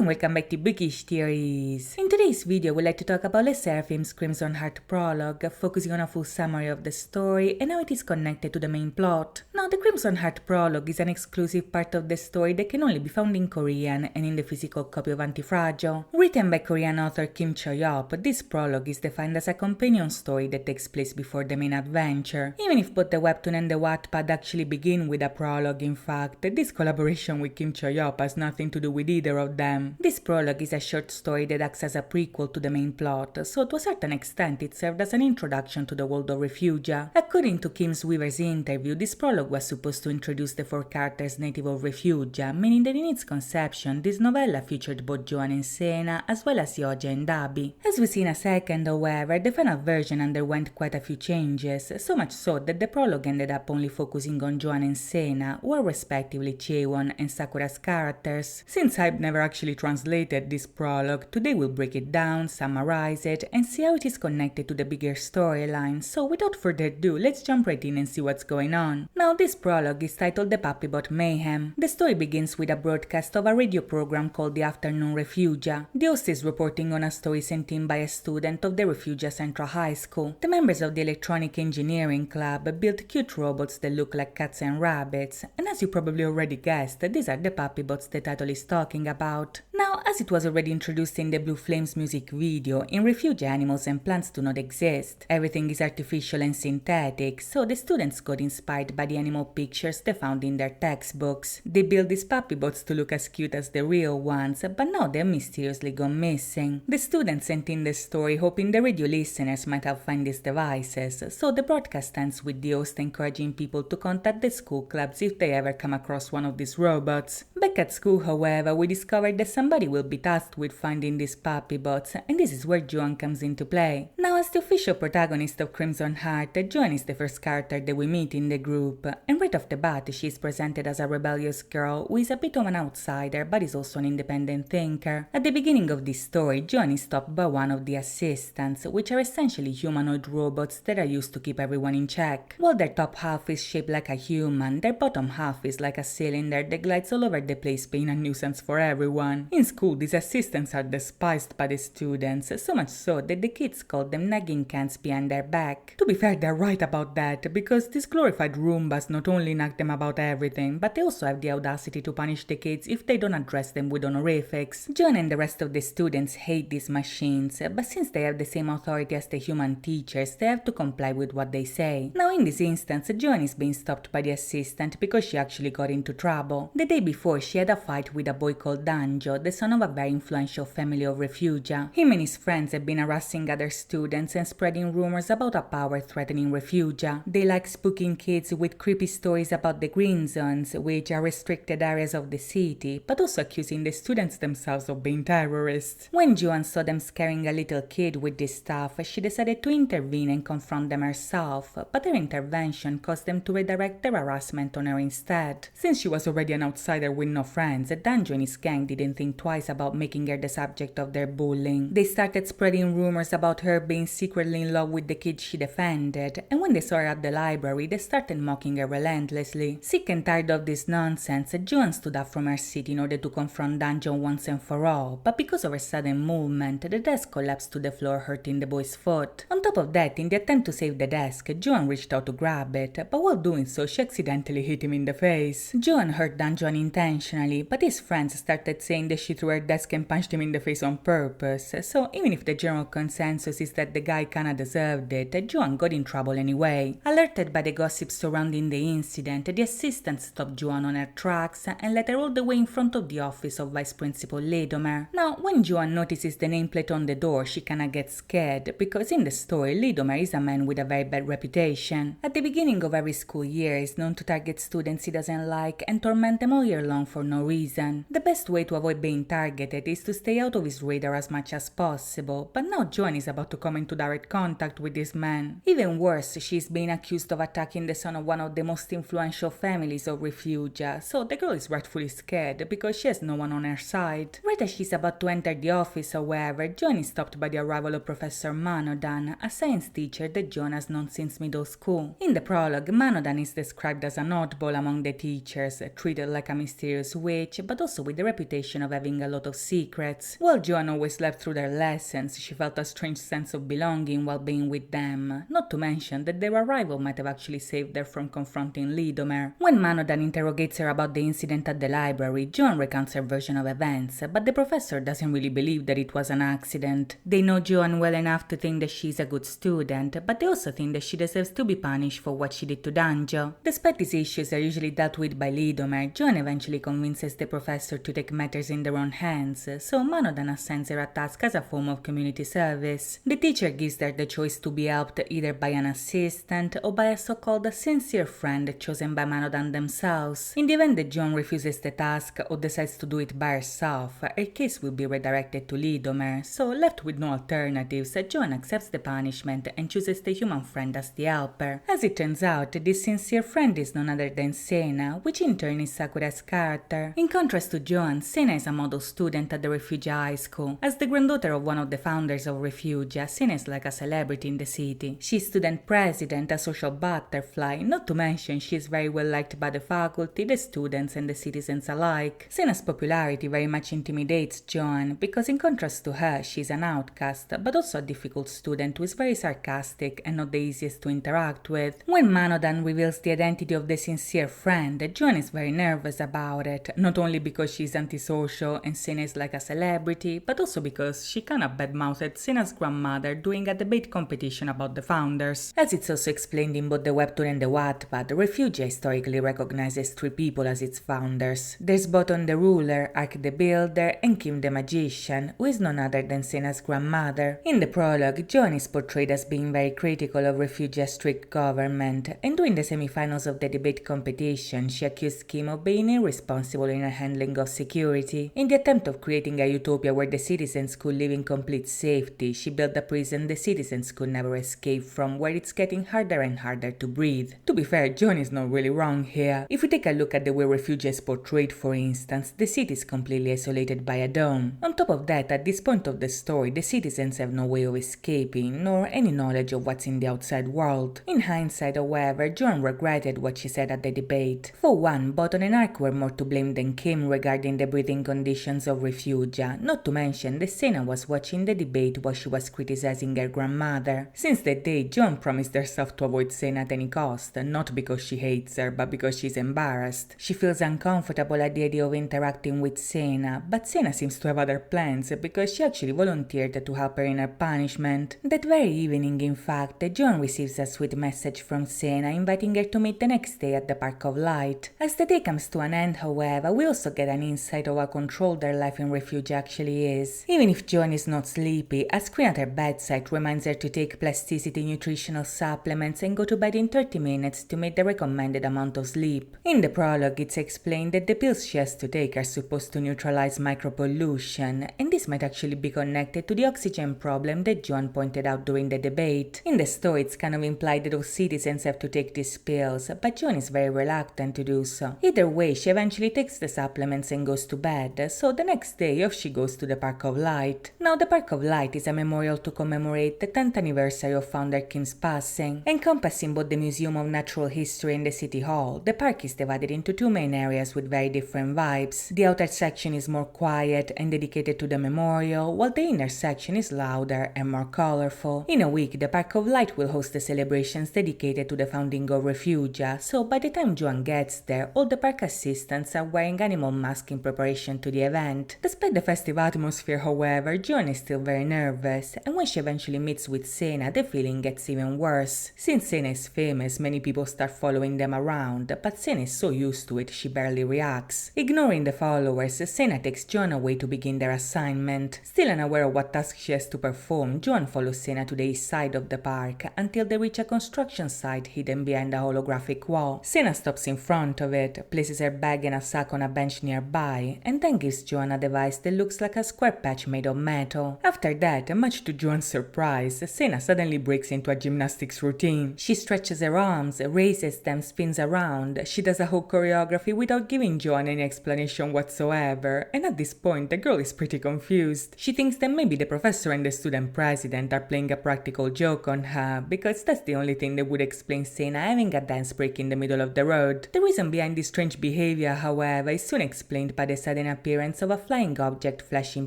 and welcome back to Bookish Theories. In today's video, we'd like to talk about SSERAFIM's Crimson Heart Prologue, focusing on a full summary of the story and how it is connected to the main plot. Now, the Crimson Heart Prologue is an exclusive part of the story that can only be found in Korean and in the physical copy of Antifragile. Written by Korean author Kim Cho-yeop, this prologue is defined as a companion story that takes place before the main adventure. Even if both the webtoon and the Wattpad actually begin with a prologue, in fact, this collaboration with Kim Cho-yeop has nothing to do with either of them. This prologue is a short story that acts as a prequel to the main plot, so to a certain extent it served as an introduction to the world of Refugia. According to Kim's Weaver's interview, this prologue was supposed to introduce the four characters native of Refugia, meaning that in its conception, this novella featured both Joan and Cena, as well as Yoja and Dabi. As we see in a second, however, the final version underwent quite a few changes, so much so that the prologue ended up only focusing on Joan and Cena, who are respectively Chaewon and Sakura's characters. Since I've never actually translated this prologue, today we'll break it down, summarize it, and see how it is connected to the bigger storyline. So without further ado, let's jump right in and see what's going on. Now, this prologue is titled The Puppybot Mayhem. The story begins with a broadcast of a radio program called The Afternoon Refugia. The host is reporting on a story sent in by a student of the Refugia Central High School. The members of the Electronic Engineering Club built cute robots that look like cats and rabbits, and as you probably already guessed, these are the puppybots the title is talking about. Now, as it was already introduced in the Blue Flames music video, in Refugia animals and plants do not exist. Everything is artificial and synthetic, so the students got inspired by the animal pictures they found in their textbooks. They built these puppybots to look as cute as the real ones, but now they're mysteriously gone missing. The students sent in the story hoping the radio listeners might have found these devices, so the broadcast ends with the host encouraging people to contact the school clubs if they ever come across one of these robots. Back at school, however, we discovered that somebody will be tasked with finding these puppybots, and this is where Joan comes into play. Now, as the official protagonist of Crimson Heart, Joan is the first character that we meet in the group, and right off the bat she is presented as a rebellious girl who is a bit of an outsider but is also an independent thinker. At the beginning of this story, Joan is stopped by one of the assistants, which are essentially humanoid robots that are used to keep everyone in check. While their top half is shaped like a human, their bottom half is like a cylinder that glides all over the place, being a nuisance for everyone. In school, these assistants are despised by the students, so much so that the kids call them nagging cans behind their back. To be fair, they're right about that, because these glorified Roombas not only nag them about everything, but they also have the audacity to punish the kids if they don't address them with honorifics. Joan and the rest of the students hate these machines, but since they have the same authority as the human teachers, they have to comply with what they say. Now, in this instance, Joan is being stopped by the assistant because she actually got into trouble. The day before, she had a fight with a boy called Danjo, the son of a very influential family of Refugia. Him and his friends have been harassing other students and spreading rumors about a power threatening Refugia. They like spooking kids with creepy stories about the green zones, which are restricted areas of the city, but also accusing the students themselves of being terrorists. When Joan saw them scaring a little kid with this stuff, she decided to intervene and confront them herself, but her intervention caused them to redirect their harassment on her instead. Since she was already an outsider with no friends, Danjo and his gang didn't think twice about making her the subject of their bullying. They started spreading rumors about her being secretly in love with the kid she defended, and when they saw her at the library, they started mocking her relentlessly. Sick and tired of this nonsense, Joan stood up from her seat in order to confront Danjo once and for all, but because of her sudden movement, the desk collapsed to the floor, hurting the boy's foot. On top of that, in the attempt to save the desk, Joan reached out to grab it, but while doing so, she accidentally hit him in the face. Joan hurt Danjo unintentionally, but his friends started saying that she threw her desk and punched him in the face on purpose, so even if the general consensus is that the guy kinda deserved it, Joan got in trouble anyway. Alerted by the gossip surrounding the incident, the assistant stopped Joan on her tracks and led her all the way in front of the office of Vice Principal Lidomer. Now, when Joan notices the nameplate on the door, she kinda gets scared, because in the story, Lidomer is a man with a very bad reputation. At the beginning of every school year, he's known to target students he doesn't like and torment them all year long for no reason. The best way to avoid being targeted is to stay out of his radar as much as possible, but now Joan is about to come into direct contact with this man. Even worse, she is being accused of attacking the son of one of the most influential families of Refugia, so the girl is rightfully scared because she has no one on her side. Right as she's about to enter the office, however, Joan is stopped by the arrival of Professor Manodan, a science teacher that Joan has known since middle school. In the prologue, Manodan is described as an oddball among the teachers, treated like a mysterious witch, but also with the reputation of having a lot of secrets. While Joan always slept through their lessons, she felt a strange sense of belonging while being with them, not to mention that their arrival might have actually saved her from confronting Lidomer. When Manodan interrogates her about the incident at the library, Joan recounts her version of events, but the professor doesn't really believe that it was an accident. They know Joan well enough to think that she's a good student, but they also think that she deserves to be punished for what she did to Danjo. Despite these issues are usually dealt with by Lidomer, Joan eventually convinces the professor to take matters in their own hands, so Manodan assigns her a task as a form of community service. The teacher gives her the choice to be helped either by an assistant or by a so-called sincere friend chosen by Manodan themselves. In the event that Joan refuses the task or decides to do it by herself, her case will be redirected to Lidomer, so left with no alternatives, Joan accepts the punishment and chooses the human friend as the helper. As it turns out, this sincere friend is none other than Cena, which in turn is Sakura's character. In contrast to Joan, Cena is a model student at the Refugia High School. As the granddaughter of one of the founders of Refugia, Cena is like a celebrity in the city. She's student president, a social butterfly, not to mention she is very well liked by the faculty, the students and the citizens alike. Cena's popularity very much intimidates Joan, because in contrast to her, she's an outcast, but also a difficult student who is very sarcastic and not the easiest to interact with. When Manodan reveals the identity of the sincere friend, Joan is very nervous about it, not only because she's antisocial and Cena is like a celebrity, but also because she kinda badmouthed Cena's grandmother during a debate competition about the founders. As it's also explained in both the webtoon and the Wattpad, Refugia historically recognizes three people as its founders. There's Boton the ruler, Ark the builder, and Kim the magician, who is none other than Cena's grandmother. In the prologue, Joan is portrayed as being very critical of Refugia's strict government, and during the semi-finals of the debate competition, she accused Kim of being irresponsible in her handling of security. In the attempt of creating a utopia where the citizens could live in complete safety, she built a prison the citizens could never escape from, where it's getting harder and harder to breathe. To be fair, Joan is not really wrong here. If we take a look at the way Refugia is portrayed, for instance, the city is completely isolated by a dome. On top of that, at this point of the story, the citizens have no way of escaping, nor any knowledge of what's in the outside world. In hindsight, however, Joan regretted what she said at the debate. For one, Boton and Ark were more to blame than Kim regarding the breathing conditions of Refugia, not to mention that Cena was watching the debate while she was criticizing her grandmother. Since that day, Joan promised herself to avoid Cena at any cost, not because she hates her, but because she's embarrassed. She feels uncomfortable at the idea of interacting with Cena, but Cena seems to have other plans because she actually volunteered to help her in her punishment. That very evening, in fact, Joan receives a sweet message from Cena inviting her to meet the next day at the Park of Light. As the day comes to an end, however, we also get an insight of how controlled her life in Refugia actually is. Even if Joan is not sleepy, a screen at her bedside reminds her to take plasticity nutritional supplements and go to bed in 30 minutes to make the recommended amount of sleep. In the prologue, it's explained that the pills she has to take are supposed to neutralize micropollution, and this might actually be connected to the oxygen problem that Joan pointed out during the debate. In the story, it's kind of implied that all citizens have to take these pills, but Joan is very reluctant to do so. Either way, she eventually takes the supplements and goes to bed, so the next day off she goes to the Park of Light. Now, the Park of Light is a memorial to commemorate the 10th anniversary of founder Kim's passing. Encompassing both the Museum of Natural History and the City Hall, the park is divided into two main areas with very different vibes. The outer section is more quiet and dedicated to the memorial, while the inner section is louder and more colorful. In a week, the Park of Light will host the celebrations dedicated to the founding of Refugia, so by the time Joan gets there, all the park assistants are wearing animal masks in preparation to the event. Despite the festive atmosphere, however, Joan is still very nervous, and when she eventually meets with Cena, the feeling gets even worse. Since Cena is famous, many people start following them around, but Cena is so used to it she barely reacts. Ignoring the followers, Cena takes Joan away to begin their assignment. Still unaware of what task she has to perform, Joan follows Cena to the east side of the park until they reach a construction site hidden behind a holographic wall. Cena stops in front of it, places her bag and a sack on a bench nearby, and then gives Joan a device that looks like a square patch made of metal. After that, much to Joan's surprise, Cena suddenly breaks into a gymnastics routine. She stretches her arms, raises them, spins around. She does a whole choreography without giving Joan any explanation whatsoever, and at this point the girl is pretty confused. She thinks that maybe the professor and the student president are playing a practical joke on her, because that's the only thing that would explain Cena having a dance break in the middle of the road. The reason behind this strange behavior, however, is soon explained by the sudden appearance appearance of a flying object flashing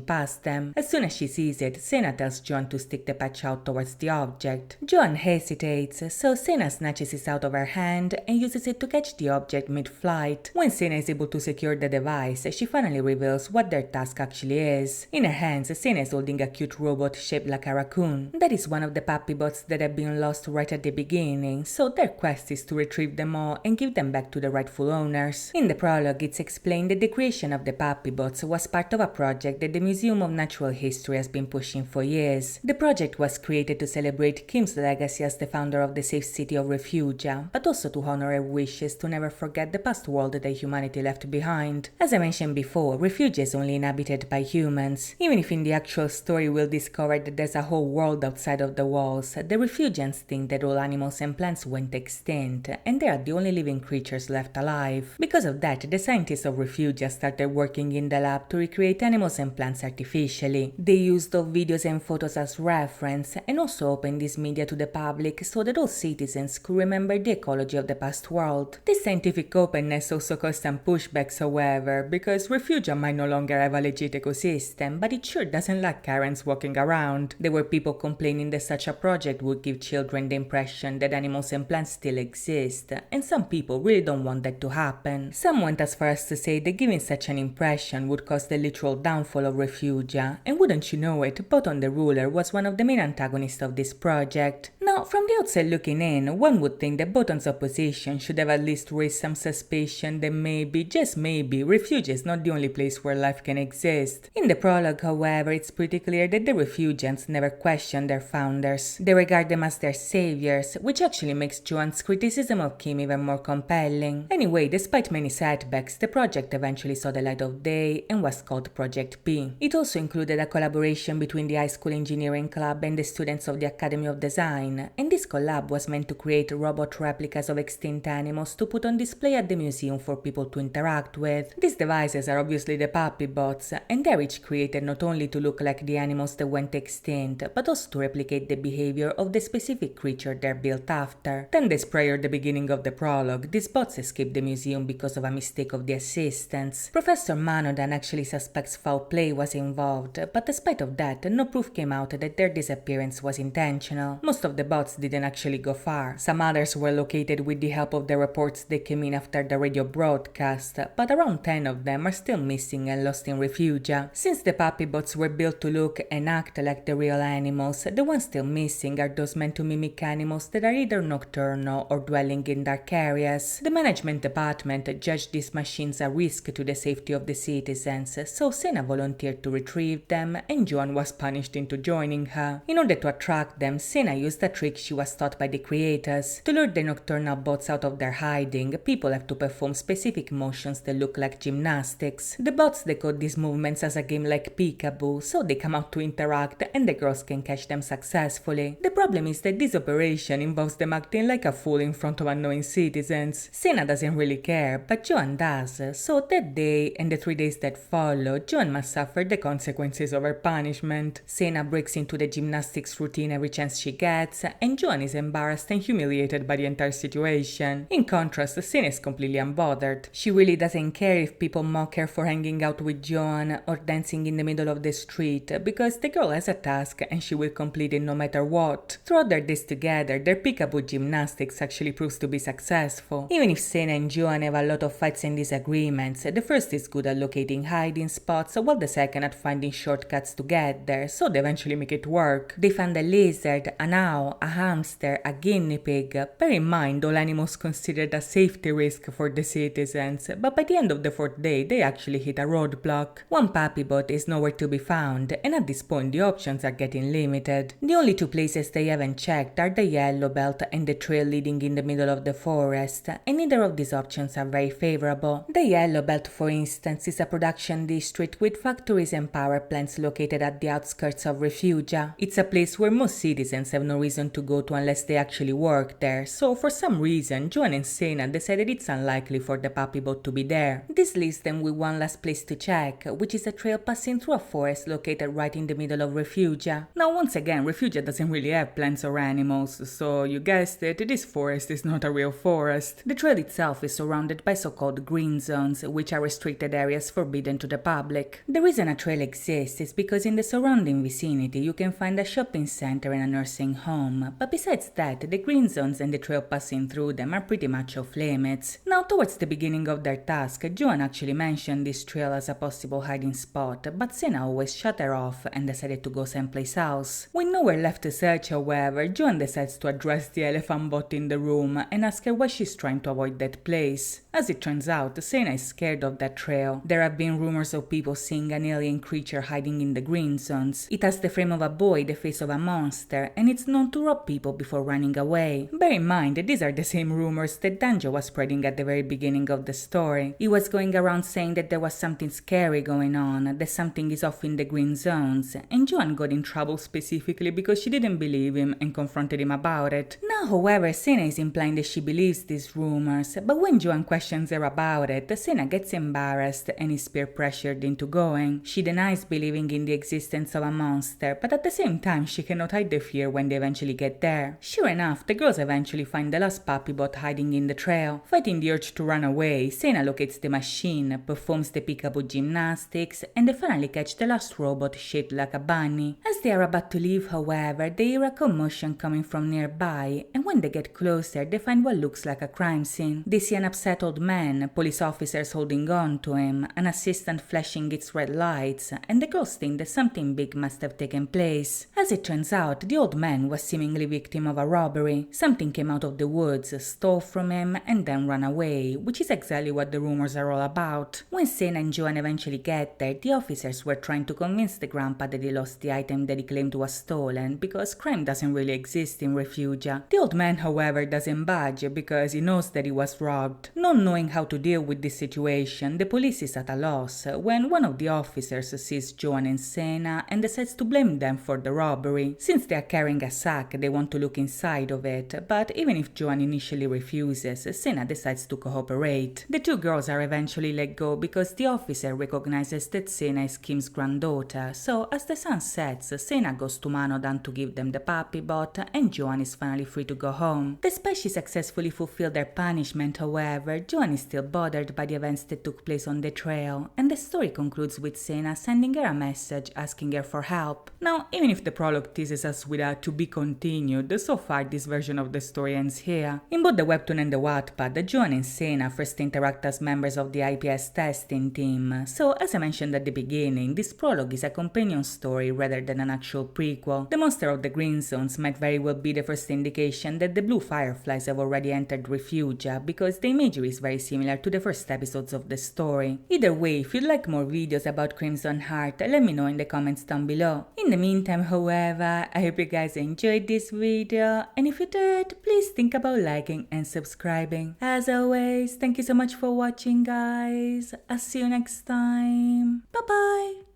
past them. As soon as she sees it, Cena tells Joan to stick the patch out towards the object. Joan hesitates, so Cena snatches it out of her hand and uses it to catch the object mid-flight. When Cena is able to secure the device, she finally reveals what their task actually is. In her hands, Cena is holding a cute robot shaped like a raccoon. That is one of the puppy bots that have been lost right at the beginning, so their quest is to retrieve them all and give them back to the rightful owners. In the prologue, it's explained that the creation of the puppy bots was part of a project that the Museum of Natural History has been pushing for years. The project was created to celebrate Kim's legacy as the founder of the safe city of Refugia, but also to honor her wishes to never forget the past world that humanity left behind. As I mentioned before, Refugia is only inhabited by humans. Even if in the actual story we'll discover that there's a whole world outside of the walls, the Refugians think that all animals and plants went extinct, and they are the only living creatures left alive. Because of that, the scientists of Refugia started working in the lab to recreate animals and plants artificially. They used those videos and photos as reference, and also opened this media to the public so that all citizens could remember the ecology of the past world. This scientific openness also caused some pushbacks, however, because Refugia might no longer have a legit ecosystem, but it sure doesn't like Karens walking around. There were people complaining that such a project would give children the impression that animals and plants still exist, and some people really don't want that to happen. Some went as far as to say that giving such an impression would cause the literal downfall of Refugia, and wouldn't you know it, Button the Ruler was one of the main antagonists of this project. Now, from the outside looking in, one would think that Button's opposition should have at least raised some suspicion that maybe, just maybe, Refugia is not the only place where life can exist. In the prologue, however, it's pretty clear that the Refugians never question their founders. They regard them as their saviors, which actually makes Joan's criticism of Kim even more compelling. Anyway, despite many setbacks, the project eventually saw the light of day and was called Project P. It also included a collaboration between the high school engineering club and the students of the Academy of Design, and this collab was meant to create robot replicas of extinct animals to put on display at the museum for people to interact with. These devices are obviously the puppy bots, and they're each created not only to look like the animals that went extinct, but also to replicate the behavior of the specific creature they're built after. 10 days prior to the beginning of the prologue, these bots escaped the museum because of a mistake of the assistants. Professor Manodan actually suspects foul play was involved, but despite of that, no proof came out that their disappearance was intentional. Most of the bots didn't actually go far. Some others were located with the help of the reports that came in after the radio broadcast, but around 10 of them are still missing and lost in Refugia. Since the puppy bots were built to look and act like the real animals, the ones still missing are those meant to mimic animals that are either nocturnal or dwelling in dark areas. The management department judged these machines a risk to the safety of the citizens, so Cena volunteered to retrieve them, and Joan was punished into joining her. In order to attract them, Cena used a trick she was taught by the creators. To lure the nocturnal bots out of their hiding, people have to perform specific motions that look like gymnastics. The bots decode these movements as a game like peekaboo, so they come out to interact and the girls can catch them successfully. The problem is that this operation involves them acting like a fool in front of unknowing citizens. Cena doesn't really care, but Joan does, so that day and the 3 days that follow, Joan must suffer the consequences of her punishment. Cena breaks into the gymnastics routine every chance she gets, and Joan is embarrassed and humiliated by the entire situation. In contrast, Cena is completely unbothered. She really doesn't care if people mock her for hanging out with Joan or dancing in the middle of the street, because the girl has a task and she will complete it no matter what. Throughout their days together, their peekaboo gymnastics actually proves to be successful. Even if Cena and Joan have a lot of fights and disagreements, the first is good at locating hiding spots, while the second at finding shortcuts to get there, so they eventually make it work. They found a lizard, an owl, a hamster, a guinea pig. Bear in mind, all animals considered a safety risk for the citizens, but by the end of the 4th day, they actually hit a roadblock. One puppy bot is nowhere to be found, and at this point the options are getting limited. The only 2 places they haven't checked are the yellow belt and the trail leading in the middle of the forest, and neither of these options are very favorable. The yellow belt, for instance, is a production district with factories and power plants located at the outskirts of Refugia. It's a place where most citizens have no reason to go to unless they actually work there, so for some reason Joan and Cena decided it's unlikely for the puppy boat to be there. This leaves them with one last place to check, which is a trail passing through a forest located right in the middle of Refugia. Now once again, Refugia doesn't really have plants or animals, so you guessed it, this forest is not a real forest. The trail itself is surrounded by so-called green zones, which are restricted areas forbidden to the public. The reason a trail exists is because in the surrounding vicinity you can find a shopping center and a nursing home, but besides that, the green zones and the trail passing through them are pretty much off limits. Now towards the beginning of their task, Joan actually mentioned this trail as a possible hiding spot, but Cena always shut her off and decided to go someplace else. With nowhere left to search, however, Joan decides to address the elephant bot in the room and ask her why she's trying to avoid that place. As it turns out, Cena is scared of that trail. There have been rumors of people seeing an alien creature hiding in the green zones. It has the frame of a boy, the face of a monster, and it's known to rob people before running away. Bear in mind that these are the same rumors that Danjo was spreading at the very beginning of the story. He was going around saying that there was something scary going on, that something is off in the green zones, and Joan got in trouble specifically because she didn't believe him and confronted him about it. Now, however, Cena is implying that she believes these rumors, but when Joan questions her about it, Cena gets embarrassed and is peer pressured into going. She denies believing in the existence of a monster, but at the same time she cannot hide the fear when they eventually get there. Sure enough, the girls eventually find the last puppy bot hiding in the trail. Fighting the urge to run away, Cena locates the machine, performs the peekaboo gymnastics, and they finally catch the last robot shaped like a bunny. As they are about to leave, however, they hear a commotion coming from nearby, and when they get closer, they find what looks like a crime scene. They see an upset old man, police officers holding on to him, an assistant flashing its red lights, and the girls think that something big must have taken place. As it turns out, the old man was seemingly victim of a robbery. Something came out of the woods, stole from him, and then ran away, which is exactly what the rumors are all about. When Cena and Joan eventually get there, the officers were trying to convince the grandpa that he lost the item that he claimed was stolen, because crime doesn't really exist in Refugia. The old man, however, doesn't budge because he knows that he was robbed. Not knowing how to deal with this situation, the police is at a loss when one of the officers sees Joan and Cena and decides to blame them for the robbery. Since they are carrying a sack, they want to look inside of it, but even if Joan initially refuses, Cena decides to cooperate. The two girls are eventually let go because the officer recognizes that Cena is Kim's granddaughter, so as the sun sets, Cena goes to Manodan to give them the puppy bot, and Joan is finally free to go home. Despite she successfully fulfilled their punishment, however, Joan is still bothered by the events that took place on the trail, and the story concludes with Cena sending her a message asking her for help. Now, even if the prologue teases us with a to be continued, so far this version of the story ends here. In both the webtoon and the Wattpad, Joan and Cena first interact as members of the IPS testing team, so as I mentioned at the beginning, this prologue is a companion story rather than an actual prequel. The monster of the green zones might very well be the first indication that the blue fireflies have already entered Refugia, because the imagery is very similar to the first episodes of the story. Either way, if you'd like more videos about Crimson Heart, let me know in the comments down below. In the meantime, however, I hope you guys enjoyed this video, and if you did, please think about liking and subscribing. As always, thank you so much for watching, guys. I'll see you next time. Bye bye.